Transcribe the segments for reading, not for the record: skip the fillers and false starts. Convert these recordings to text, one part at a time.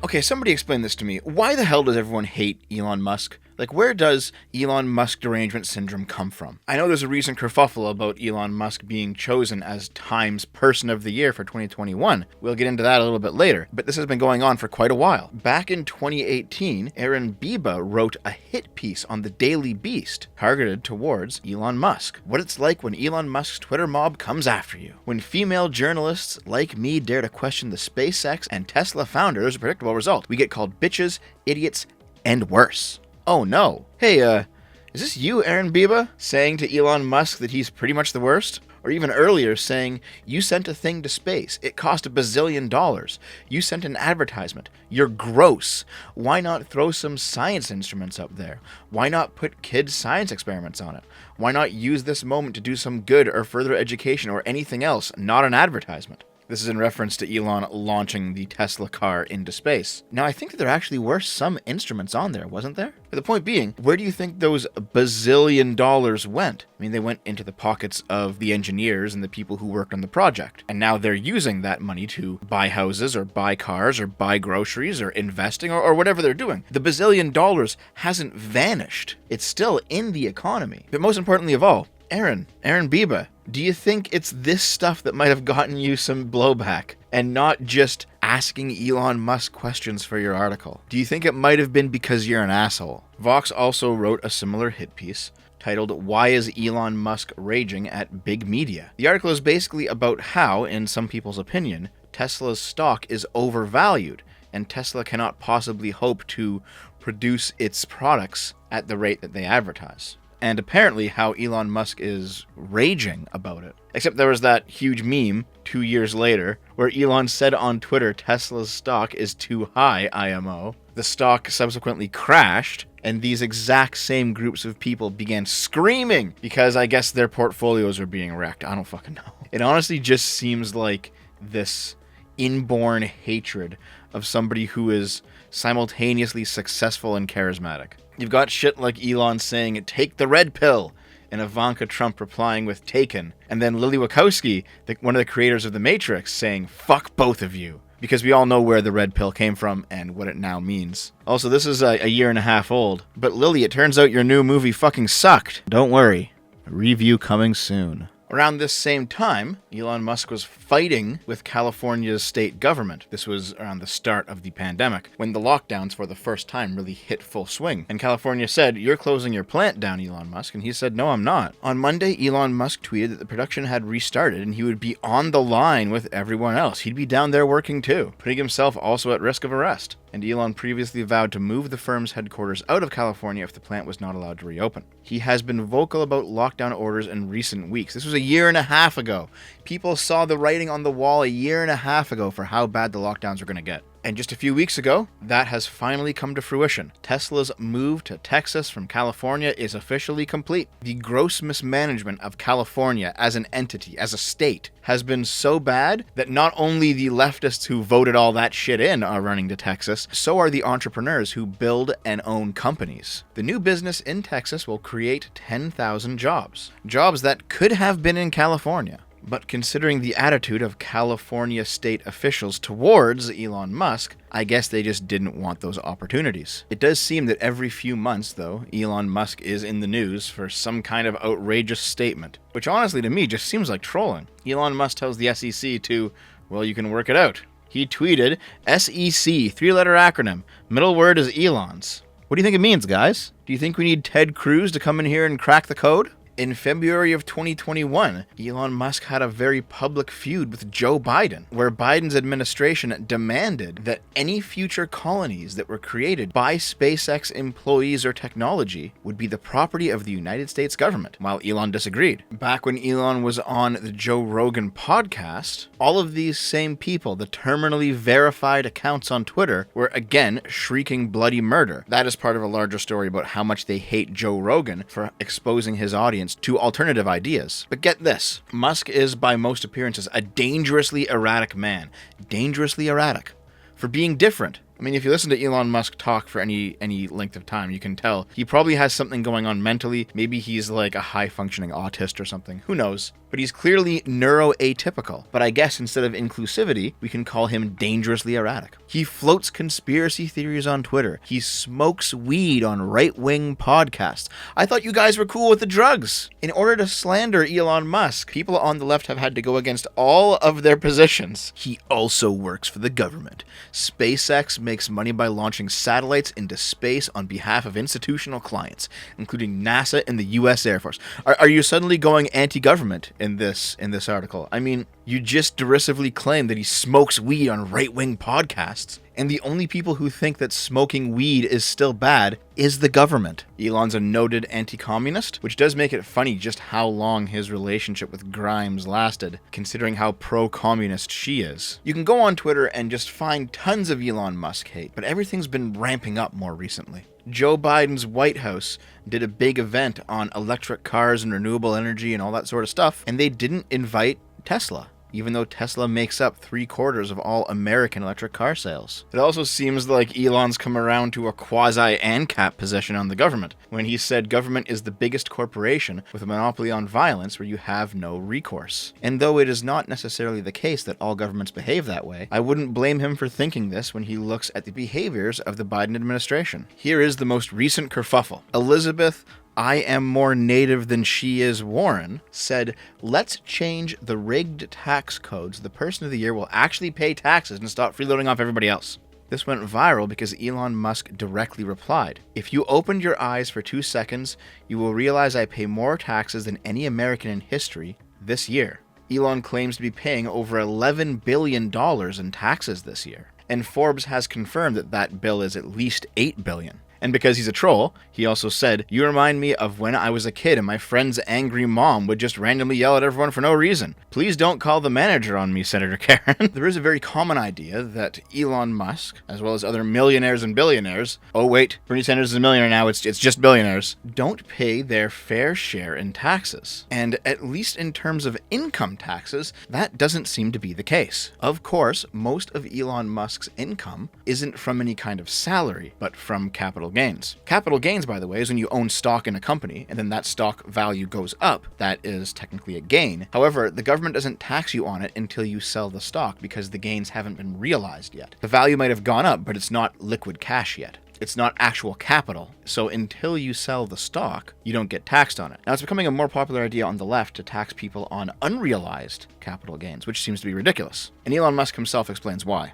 Okay, somebody explain this to me. Why the hell does everyone hate Elon Musk? Like, where does Elon Musk Derangement Syndrome come from? I know there's a recent kerfuffle about Elon Musk being chosen as Time's Person of the Year for 2021. We'll get into that a little bit later, but this has been going on for quite a while. Back in 2018, Aaron Biba wrote a hit piece on the Daily Beast targeted towards Elon Musk. What it's like when Elon Musk's Twitter mob comes after you. When female journalists like me dare to question the SpaceX and Tesla founders, a predictable result. We get called bitches, idiots, and worse. Oh no. Hey, is this you, Aaron Biba, saying to Elon Musk that he's pretty much the worst? Or even earlier saying, you sent a thing to space. It cost $1 bazillion. You sent an advertisement. You're gross. Why not throw some science instruments up there? Why not put kids' science experiments on it? Why not use this moment to do some good or further education or anything else, not an advertisement? This is in reference to Elon launching the Tesla car into space. Now, I think that there actually were some instruments on there, wasn't there? But the point being, where do you think those $1 bazillion went? I mean, they went into the pockets of the engineers and the people who worked on the project. And now they're using that money to buy houses or buy cars or buy groceries or investing or whatever they're doing. The $1 bazillion hasn't vanished. It's still in the economy. But most importantly of all, Aaron Biba, do you think it's this stuff that might have gotten you some blowback and not just asking Elon Musk questions for your article? Do you think it might have been because you're an asshole? Vox also wrote a similar hit piece titled, Why is Elon Musk Raging at Big Media? The article is basically about how, in some people's opinion, Tesla's stock is overvalued and Tesla cannot possibly hope to produce its products at the rate that they advertise. And apparently how Elon Musk is raging about it. Except there was that huge meme 2 years later where Elon said on Twitter Tesla's stock is too high, IMO. The stock subsequently crashed, and these exact same groups of people began screaming because I guess their portfolios were being wrecked. I don't fucking know. It honestly just seems like this inborn hatred of somebody who is simultaneously successful and charismatic. You've got shit like Elon saying, take the red pill, and Ivanka Trump replying with taken, and then Lily Wachowski, one of the creators of The Matrix, saying, fuck both of you, because we all know where the red pill came from and what it now means. Also, this is a year and a half old, but Lily, it turns out your new movie fucking sucked. Don't worry, a review coming soon. Around this same time, Elon Musk was fighting with California's state government. This was around the start of the pandemic, when the lockdowns for the first time really hit full swing. And California said, you're closing your plant down, Elon Musk. And he said, no, I'm not. On Monday, Elon Musk tweeted that the production had restarted and he would be on the line with everyone else. He'd be down there working too, putting himself also at risk of arrest. And Elon previously vowed to move the firm's headquarters out of California if the plant was not allowed to reopen. He has been vocal about lockdown orders in recent weeks. This was a year and a half ago. People saw the writing on the wall a year and a half ago for how bad the lockdowns were going to get. And just a few weeks ago, that has finally come to fruition. Tesla's move to Texas from California is officially complete. The gross mismanagement of California as an entity, as a state, has been so bad that not only the leftists who voted all that shit in are running to Texas, so are the entrepreneurs who build and own companies. The new business in Texas will create 10,000 jobs. Jobs that could have been in California. But considering the attitude of California state officials towards Elon Musk, I guess they just didn't want those opportunities. It does seem that every few months, though, Elon Musk is in the news for some kind of outrageous statement, which honestly to me just seems like trolling. Elon Musk tells the SEC to, well, you can work it out. He tweeted, SEC, 3-letter acronym, middle word is Elon's. What do you think it means, guys? Do you think we need Ted Cruz to come in here and crack the code? In February of 2021, Elon Musk had a very public feud with Joe Biden, where Biden's administration demanded that any future colonies that were created by SpaceX employees or technology would be the property of the United States government, while Elon disagreed. Back when Elon was on the Joe Rogan podcast, all of these same people, the terminally verified accounts on Twitter, were again shrieking bloody murder. That is part of a larger story about how much they hate Joe Rogan for exposing his audience to alternative ideas. But get this, Musk is by most appearances a dangerously erratic man. Dangerously erratic. For being different, I mean, if you listen to Elon Musk talk for any length of time, you can tell he probably has something going on mentally. Maybe he's like a high-functioning autist or something. Who knows? But he's clearly neuroatypical. But I guess instead of inclusivity, we can call him dangerously erratic. He floats conspiracy theories on Twitter. He smokes weed on right-wing podcasts. I thought you guys were cool with the drugs. In order to slander Elon Musk, people on the left have had to go against all of their positions. He also works for the government. SpaceX makes money by launching satellites into space on behalf of institutional clients, including NASA and the U.S. Air Force. Are you suddenly going anti-government in this article? I mean, you just derisively claim that he smokes weed on right-wing podcasts, and the only people who think that smoking weed is still bad is the government. Elon's a noted anti-communist, which does make it funny just how long his relationship with Grimes lasted, considering how pro-communist she is. You can go on Twitter and just find tons of Elon Musk hate, but everything's been ramping up more recently. Joe Biden's White House did a big event on electric cars and renewable energy and all that sort of stuff, and they didn't invite Tesla, even though Tesla makes up 3/4 of all American electric car sales. It also seems like Elon's come around to a quasi-ANCAP position on the government, when he said government is the biggest corporation with a monopoly on violence where you have no recourse. And though it is not necessarily the case that all governments behave that way, I wouldn't blame him for thinking this when he looks at the behaviors of the Biden administration. Here is the most recent kerfuffle. Elizabeth I am more native than she is Warren said, let's change the rigged tax codes so the person of the year will actually pay taxes and stop freeloading off everybody else. This went viral because Elon Musk directly replied, if you opened your eyes for 2 seconds, you will realize I pay more taxes than any American in history this year. Elon claims to be paying over $11 billion in taxes this year, and Forbes has confirmed that that bill is at least $8 billion. And because he's a troll, he also said, you remind me of when I was a kid and my friend's angry mom would just randomly yell at everyone for no reason. Please don't call the manager on me, Senator Karen. There is a very common idea that Elon Musk, as well as other millionaires and billionaires, oh wait, Bernie Sanders is a millionaire now, it's just billionaires, don't pay their fair share in taxes. And at least in terms of income taxes, that doesn't seem to be the case. Of course, most of Elon Musk's income isn't from any kind of salary, but from capital gains. Capital gains, by the way, is when you own stock in a company and then that stock value goes up. That is technically a gain. However, the government doesn't tax you on it until you sell the stock because the gains haven't been realized yet. The value might have gone up, but it's not liquid cash yet. It's not actual capital. So until you sell the stock, you don't get taxed on it. Now, it's becoming a more popular idea on the left to tax people on unrealized capital gains, which seems to be ridiculous. And Elon Musk himself explains why.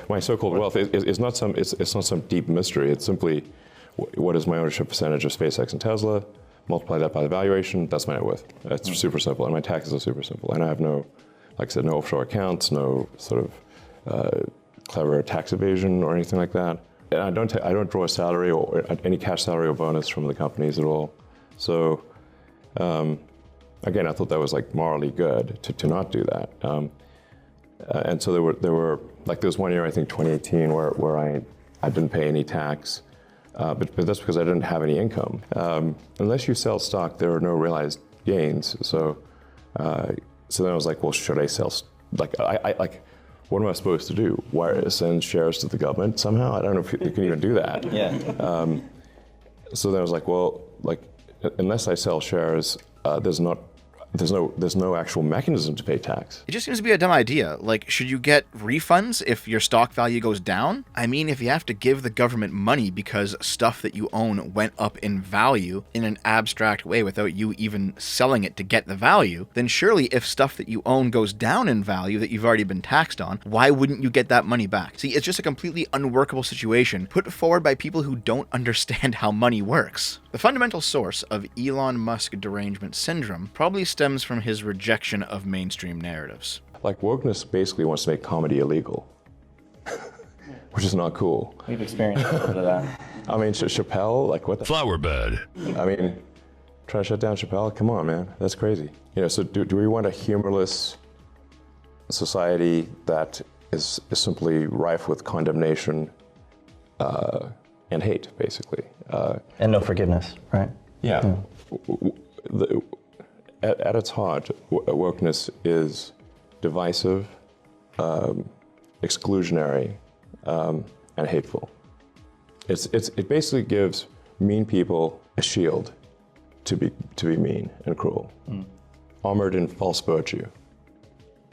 My so-called wealth is not some deep mystery. It's simply what is my ownership percentage of SpaceX and Tesla, multiply that by the valuation, that's my net worth. It's super simple, and my taxes are super simple. And I have no, like I said, no offshore accounts, no sort of clever tax evasion or anything like that. And I don't draw a salary or any cash salary or bonus from the companies at all. So again, I thought that was like morally good to not do that. And so there were like there was one year, I think 2018, where I didn't pay any tax, but that's because I didn't have any income. Unless you sell stock, there are no realized gains. So then I was like, well, should I sell? Like, what am I supposed to do? Send shares to the government somehow? I don't know if you can even do that. Yeah. So then I was like, well, like unless I sell shares, there's no actual mechanism to pay tax. It just seems to be a dumb idea. Like, should you get refunds if your stock value goes down? I mean, if you have to give the government money because stuff that you own went up in value in an abstract way without you even selling it to get the value, then surely if stuff that you own goes down in value that you've already been taxed on, why wouldn't you get that money back? See, it's just a completely unworkable situation put forward by people who don't understand how money works. The fundamental source of Elon Musk Derangement Syndrome probably stems from his rejection of mainstream narratives. Like, wokeness basically wants to make comedy illegal, which is not cool. We've experienced a little bit of that. I mean, Chappelle, like what the Flower bed. I mean, try to shut down Chappelle? Come on, man, that's crazy. You know, so do we want a humorless society that is simply rife with condemnation and hate, basically? And no forgiveness, right? Yeah. At its heart, wokeness is divisive, exclusionary, and and hateful. It basically gives mean people a shield to be mean and cruel, armored in false virtue.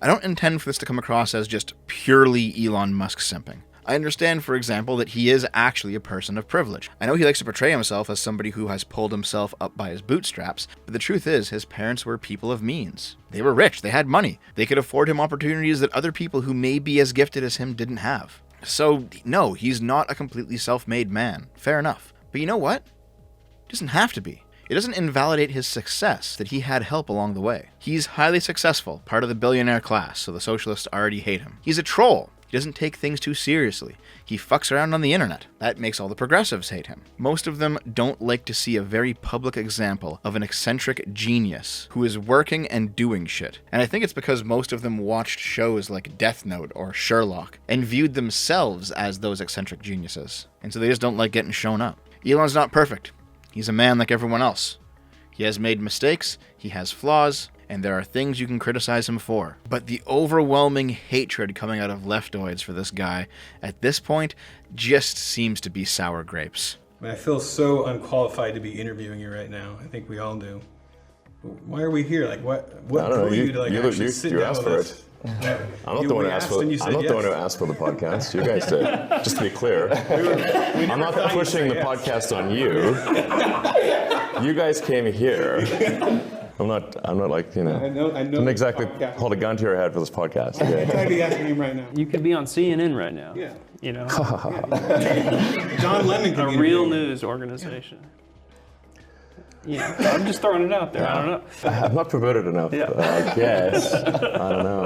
I don't intend for this to come across as just purely Elon Musk simping. I understand, for example, that he is actually a person of privilege. I know he likes to portray himself as somebody who has pulled himself up by his bootstraps, but the truth is his parents were people of means. They were rich, they had money, they could afford him opportunities that other people who may be as gifted as him didn't have. So, no, he's not a completely self-made man. Fair enough. But you know what? He doesn't have to be. It doesn't invalidate his success that he had help along the way. He's highly successful, part of the billionaire class, so the socialists already hate him. He's a troll. He doesn't take things too seriously. He fucks around on the internet. That makes all the progressives hate him. Most of them don't like to see a very public example of an eccentric genius who is working and doing shit. And I think it's because most of them watched shows like Death Note or Sherlock and viewed themselves as those eccentric geniuses. And so they just don't like getting shown up. Elon's not perfect. He's a man like everyone else. He has made mistakes, he has flaws, and there are things you can criticize him for. But the overwhelming hatred coming out of leftoids for this guy, at this point, just seems to be sour grapes. I feel so unqualified to be interviewing you right now. I think we all do. Why are we here? Like, what drew you to actually sit down with us? I'm not the one who asked for the podcast. You guys did. Just to be clear, I'm not pushing the podcast on you. You guys came here. I'm not like, you know. I know didn't exactly hold a gun to your head for this podcast. Okay? I'm trying to be asking him right now. You could be on CNN right now. Yeah. You know. John Lennon could be a real news organization. Yeah, I'm just throwing it out there. I don't know. I'm not perverted enough. Yeah. I guess. I don't know.